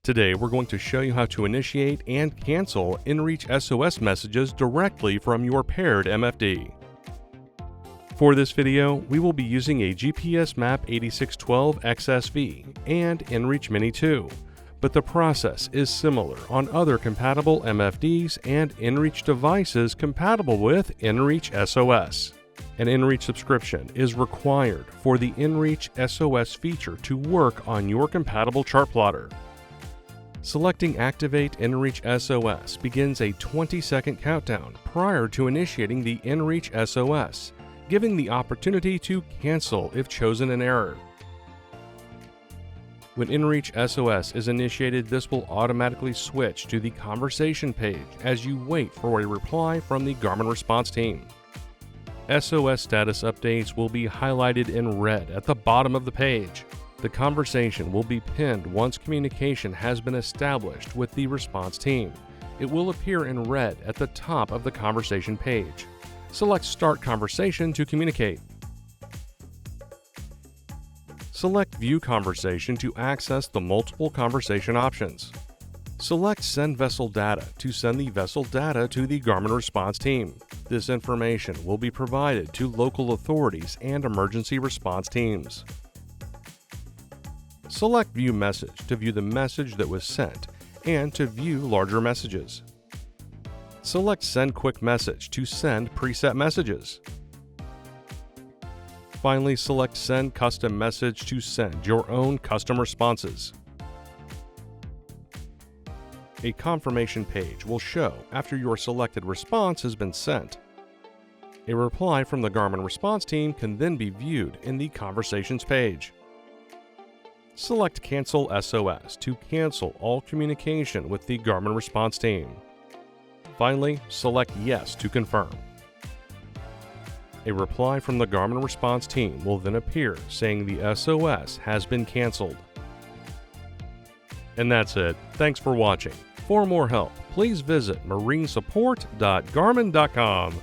Today, we're going to show you how to initiate and cancel inReach SOS messages directly from your paired MFD. For this video, we will be using a GPSMAP 8612 XSV and inReach Mini 2, but the process is similar on other compatible MFDs and inReach devices compatible with inReach SOS. An inReach subscription is required for the inReach SOS feature to work on your compatible chart plotter. Selecting Activate inReach SOS begins a 20-second countdown prior to initiating the inReach SOS, giving the opportunity to cancel if chosen in error. When inReach SOS is initiated, this will automatically switch to the conversation page as you wait for a reply from the Garmin response team. SOS status updates will be highlighted in red at the bottom of the page. The conversation will be pinned once communication has been established with the response team. It will appear in red at the top of the conversation page. Select Start Conversation to communicate. Select View Conversation to access the multiple conversation options. Select Send Vessel Data to send the vessel data to the Garmin response team. This information will be provided to local authorities and emergency response teams. Select View Message to view the message that was sent and to view larger messages. Select Send Quick Message to send preset messages. Finally, select Send Custom Message to send your own custom responses. A confirmation page will show after your selected response has been sent. A reply from the Garmin response team can then be viewed in the Conversations page. Select Cancel SOS to cancel all communication with the Garmin response team. Finally, select Yes to confirm. A reply from the Garmin response team will then appear saying the SOS has been canceled. And that's it. Thanks for watching. For more help, please visit marinesupport.garmin.com.